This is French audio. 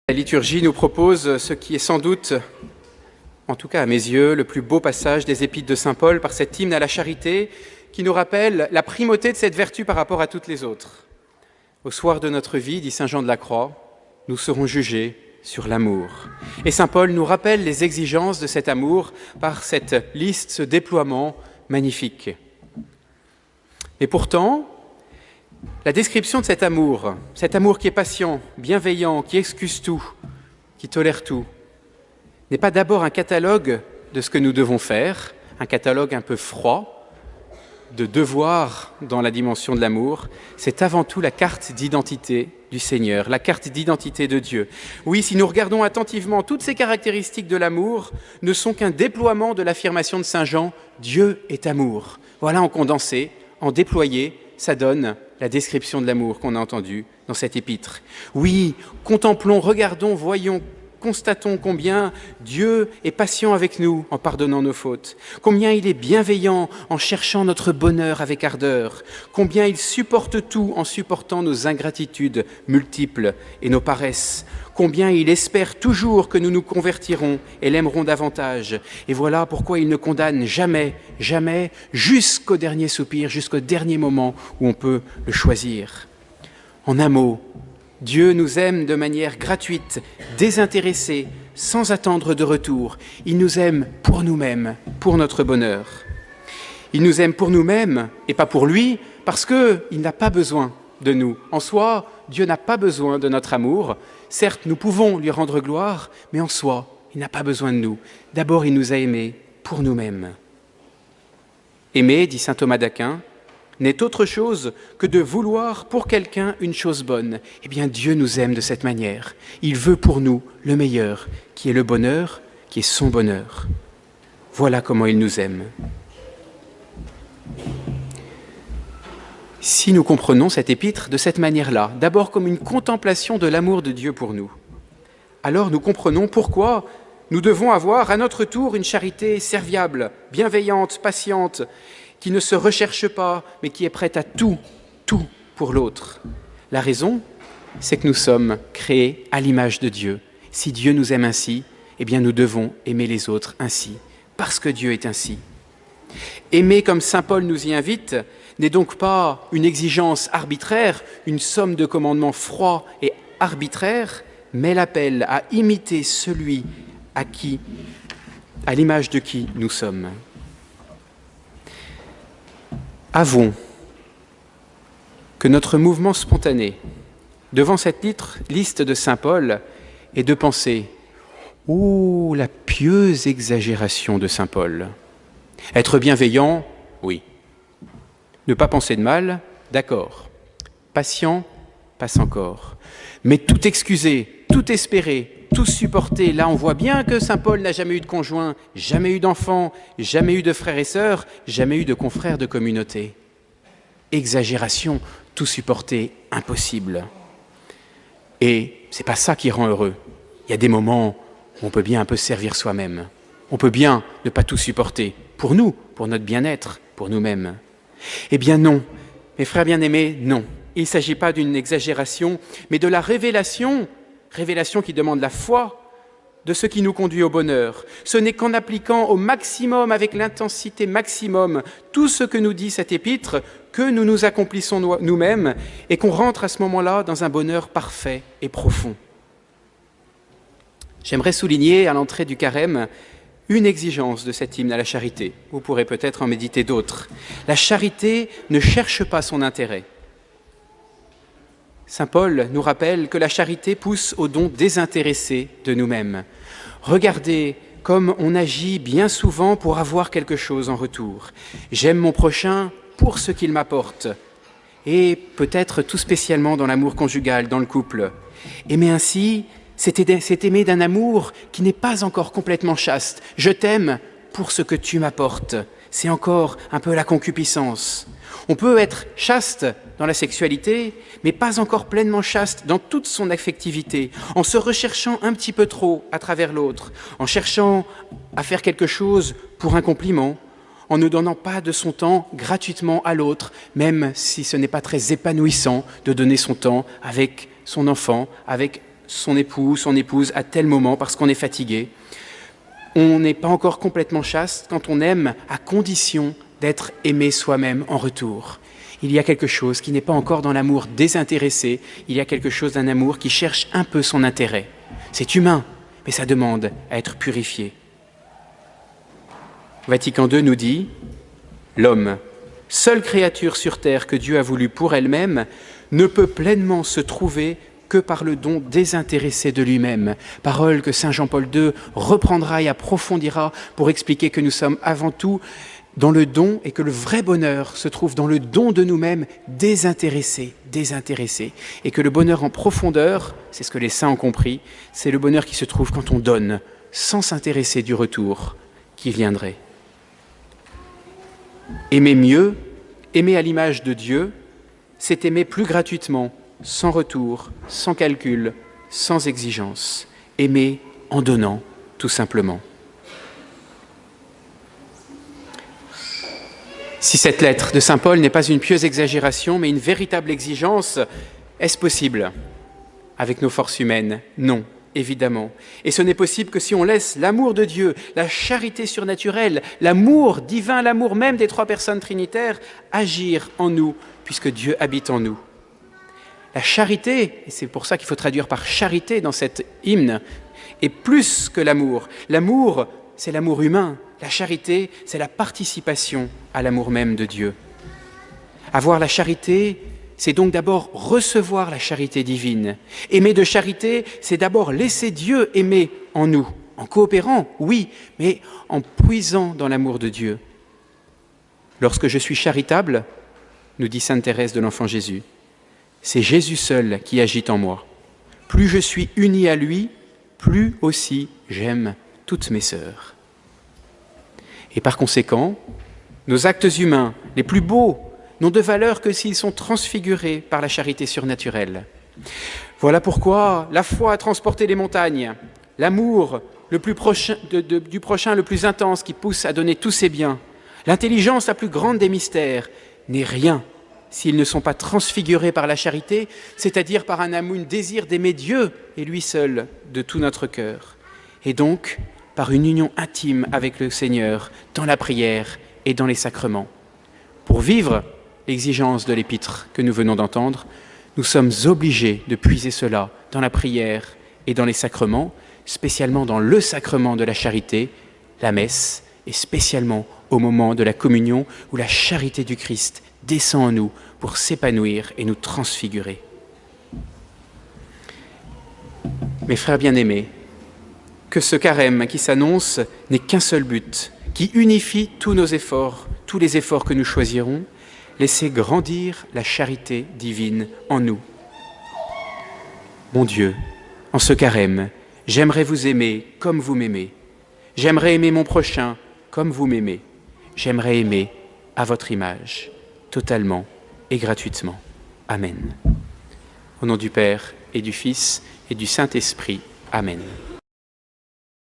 La liturgie nous propose ce qui est sans doute, en tout cas à mes yeux, le plus beau passage des Épîtres de saint Paul par cet hymne à la charité qui nous rappelle la primauté de cette vertu par rapport à toutes les autres. Au soir de notre vie, dit saint Jean de la Croix, nous serons jugés sur l'amour. Et saint Paul nous rappelle les exigences de cet amour par cette liste, ce déploiement magnifique. Et pourtant, la description de cet amour qui est patient, bienveillant, qui excuse tout, qui tolère tout, n'est pas d'abord un catalogue de ce que nous devons faire, un catalogue un peu froid, de devoir dans la dimension de l'amour. C'est avant tout la carte d'identité du Seigneur, la carte d'identité de Dieu. Oui, si nous regardons attentivement, toutes ces caractéristiques de l'amour ne sont qu'un déploiement de l'affirmation de saint Jean, Dieu est amour. Voilà, en condensé, en déployé, ça donne la description de l'amour qu'on a entendue dans cet épître. Oui, contemplons, regardons, voyons, constatons combien Dieu est patient avec nous en pardonnant nos fautes, combien il est bienveillant en cherchant notre bonheur avec ardeur, combien il supporte tout en supportant nos ingratitudes multiples et nos paresses, combien il espère toujours que nous nous convertirons et l'aimerons davantage. Et voilà pourquoi il ne condamne jamais, jamais, jusqu'au dernier soupir, jusqu'au dernier moment où on peut le choisir. En un mot, Dieu nous aime de manière gratuite, désintéressée, sans attendre de retour. Il nous aime pour nous-mêmes, pour notre bonheur. Il nous aime pour nous-mêmes et pas pour lui, parce qu'il n'a pas besoin de nous. En soi, Dieu n'a pas besoin de notre amour. Certes, nous pouvons lui rendre gloire, mais en soi, il n'a pas besoin de nous. D'abord, il nous a aimés pour nous-mêmes. Aimer, dit saint Thomas d'Aquin, n'est autre chose que de vouloir pour quelqu'un une chose bonne. Eh bien, Dieu nous aime de cette manière. Il veut pour nous le meilleur, qui est le bonheur, qui est son bonheur. Voilà comment il nous aime. Si nous comprenons cet épître de cette manière-là, d'abord comme une contemplation de l'amour de Dieu pour nous, alors nous comprenons pourquoi nous devons avoir à notre tour une charité serviable, bienveillante, patiente, qui ne se recherche pas, mais qui est prête à tout pour l'autre. La raison, c'est que nous sommes créés à l'image de Dieu. Si Dieu nous aime ainsi, eh bien nous devons aimer les autres ainsi, parce que Dieu est ainsi. Aimer comme saint Paul nous y invite n'est donc pas une exigence arbitraire, une somme de commandements froids et arbitraires, mais l'appel à imiter celui à l'image de qui nous sommes. Avouons que notre mouvement spontané devant cette liste de saint Paul est de penser « Oh, la pieuse exagération de saint Paul ! Être bienveillant, oui. Ne pas penser de mal, d'accord. Patient, passe encore. Mais tout excuser, tout espérer, tout supporter, là on voit bien que saint Paul n'a jamais eu de conjoint, jamais eu d'enfants, jamais eu de frères et sœurs, jamais eu de confrères de communauté. Exagération, tout supporter, impossible. Et c'est pas ça qui rend heureux. Il y a des moments où on peut bien un peu se servir soi-même. On peut bien ne pas tout supporter, pour nous, pour notre bien-être, pour nous-mêmes. Eh bien non, mes frères bien-aimés, non. Il ne s'agit pas d'une exagération, mais de la révélation qui demande la foi de ce qui nous conduit au bonheur. Ce n'est qu'en appliquant au maximum, avec l'intensité maximum, tout ce que nous dit cet épître, que nous nous accomplissons nous-mêmes et qu'on rentre à ce moment-là dans un bonheur parfait et profond. J'aimerais souligner à l'entrée du carême une exigence de cet hymne à la charité. Vous pourrez peut-être en méditer d'autres. La charité ne cherche pas son intérêt. Saint Paul nous rappelle que la charité pousse au don désintéressé de nous-mêmes. Regardez comme on agit bien souvent pour avoir quelque chose en retour. J'aime mon prochain pour ce qu'il m'apporte. Et peut-être tout spécialement dans l'amour conjugal, dans le couple. Aimer ainsi, c'est aimer d'un amour qui n'est pas encore complètement chaste. Je t'aime pour ce que tu m'apportes. C'est encore un peu la concupiscence. On peut être chaste dans la sexualité, mais pas encore pleinement chaste dans toute son affectivité, en se recherchant un petit peu trop à travers l'autre, en cherchant à faire quelque chose pour un compliment, en ne donnant pas de son temps gratuitement à l'autre, même si ce n'est pas très épanouissant de donner son temps avec son enfant, avec son époux, son épouse à tel moment parce qu'on est fatigué. On n'est pas encore complètement chaste quand on aime à condition d'être aimé soi-même en retour. Il y a quelque chose qui n'est pas encore dans l'amour désintéressé, il y a quelque chose d'un amour qui cherche un peu son intérêt. C'est humain, mais ça demande à être purifié. Vatican II nous dit « L'homme, seule créature sur terre que Dieu a voulu pour elle-même, ne peut pleinement se trouver que par le don désintéressé de lui-même. » Parole que saint Jean-Paul II reprendra et approfondira pour expliquer que nous sommes avant tout dans le don et que le vrai bonheur se trouve dans le don de nous-mêmes désintéressé, et que le bonheur en profondeur, c'est ce que les saints ont compris, c'est le bonheur qui se trouve quand on donne, sans s'intéresser du retour qui viendrait. Aimer mieux, aimer à l'image de Dieu, c'est aimer plus gratuitement, sans retour, sans calcul, sans exigence. Aimer en donnant, tout simplement. Si cette lettre de saint Paul n'est pas une pieuse exagération, mais une véritable exigence, est-ce possible avec nos forces humaines? Non, évidemment. Et ce n'est possible que si on laisse l'amour de Dieu, la charité surnaturelle, l'amour divin, l'amour même des trois personnes trinitaires agir en nous, puisque Dieu habite en nous. La charité, et c'est pour ça qu'il faut traduire par charité dans cet hymne, est plus que l'amour. L'amour, c'est l'amour humain. La charité, c'est la participation à l'amour même de Dieu. Avoir la charité, c'est donc d'abord recevoir la charité divine. Aimer de charité, c'est d'abord laisser Dieu aimer en nous, en coopérant, oui, mais en puisant dans l'amour de Dieu. Lorsque je suis charitable, nous dit sainte Thérèse de l'Enfant Jésus, c'est Jésus seul qui agit en moi. Plus je suis uni à lui, plus aussi j'aime toutes mes sœurs. Et par conséquent, nos actes humains les plus beaux n'ont de valeur que s'ils sont transfigurés par la charité surnaturelle. Voilà pourquoi la foi a transporté les montagnes, l'amour le plus prochain, du prochain le plus intense qui pousse à donner tous ses biens, l'intelligence la plus grande des mystères, n'est rien s'ils ne sont pas transfigurés par la charité, c'est-à-dire par un amour, un désir d'aimer Dieu et lui seul de tout notre cœur. Et donc, par une union intime avec le Seigneur dans la prière et dans les sacrements. Pour vivre l'exigence de l'épître que nous venons d'entendre, nous sommes obligés de puiser cela dans la prière et dans les sacrements, spécialement dans le sacrement de la charité, la messe, et spécialement au moment de la communion où la charité du Christ descend en nous pour s'épanouir et nous transfigurer. Mes frères bien-aimés, que ce carême qui s'annonce n'ait qu'un seul but, qui unifie tous nos efforts, tous les efforts que nous choisirons, laisser grandir la charité divine en nous. Mon Dieu, en ce carême, j'aimerais vous aimer comme vous m'aimez. J'aimerais aimer mon prochain comme vous m'aimez. J'aimerais aimer à votre image, totalement et gratuitement. Amen. Au nom du Père et du Fils et du Saint-Esprit. Amen.